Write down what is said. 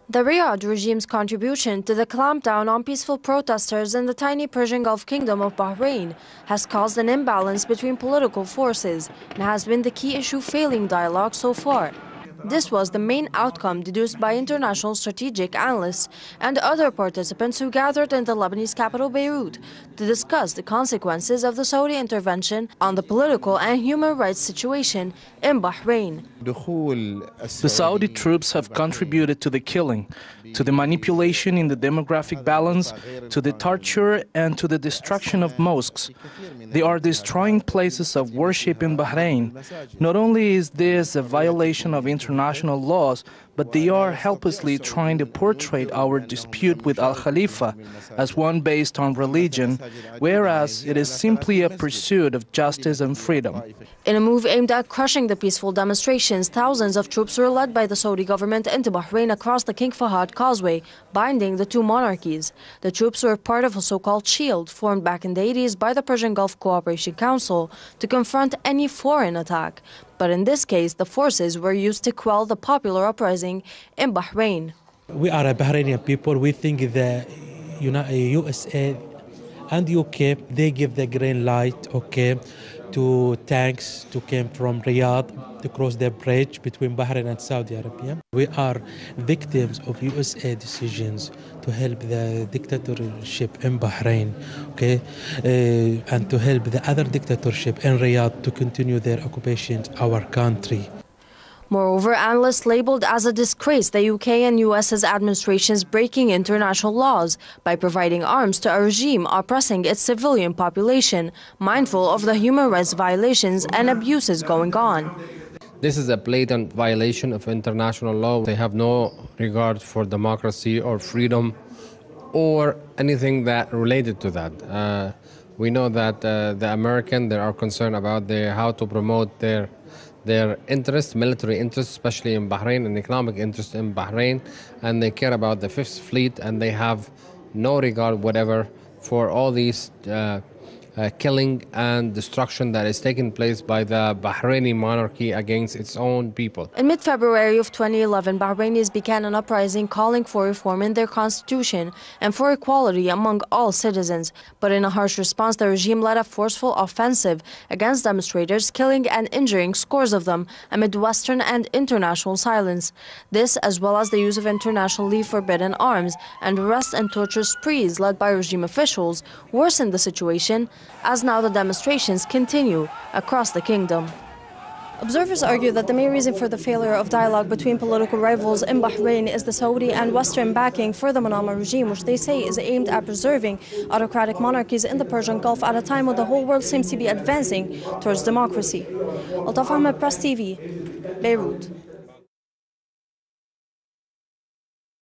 The Riyadh regime's contribution to the clampdown on peaceful protesters in the tiny Persian Gulf Kingdom of Bahrain has caused an imbalance between political forces and has been the key issue failing dialogue so far. This was the main outcome deduced by international strategic analysts and other participants who gathered in the Lebanese capital Beirut to discuss the consequences of the Saudi intervention on the political and human rights situation in Bahrain. The Saudi troops have contributed to the killing, to the manipulation in the demographic balance, to the torture and to the destruction of mosques. They are destroying places of worship in Bahrain. Not only is this a violation of international laws, but they are helplessly trying to portray our dispute with Al Khalifa as one based on religion, whereas it is simply a pursuit of justice and freedom. In a move aimed at crushing the peaceful demonstrations, thousands of troops were led by the Saudi government into Bahrain across the King Fahd Causeway, binding the two monarchies. The troops were part of a so-called shield formed back in the 80s by the Persian Gulf Cooperation Council to confront any foreign attack. But in this case, the forces were used to quell the popular uprising in Bahrain. We are a Bahraini people. We think the USA and UK, they give the green light, okay, to tanks to come from Riyadh to cross the bridge between Bahrain and Saudi Arabia. We are victims of USA decisions to help the dictatorship in Bahrain, okay, and to help the other dictatorship in Riyadh to continue their occupation of our country. Moreover, analysts labeled as a disgrace the UK and US's administrations breaking international laws by providing arms to a regime oppressing its civilian population, mindful of the human rights violations and abuses going on. This is a blatant violation of international law. They have no regard for democracy or freedom or anything that related to that. We know that the Americans, they are concerned about how to promote their interests, military interests, especially in Bahrain, and economic interests in Bahrain, and they care about the Fifth Fleet, and they have no regard whatever for all these killing and destruction that is taking place by the Bahraini monarchy against its own people. In mid-February of 2011, Bahrainis began an uprising calling for reform in their constitution and for equality among all citizens. But in a harsh response, the regime led a forceful offensive against demonstrators, killing and injuring scores of them amid Western and international silence. This, as well as the use of internationally forbidden arms and arrest and torture sprees led by regime officials, worsened the situation, as now the demonstrations continue across the kingdom. Observers argue that the main reason for the failure of dialogue between political rivals in Bahrain is the Saudi and Western backing for the Manama regime, which they say is aimed at preserving autocratic monarchies in the Persian Gulf at a time when the whole world seems to be advancing towards democracy. Altaf Ahmed, Press TV, Beirut.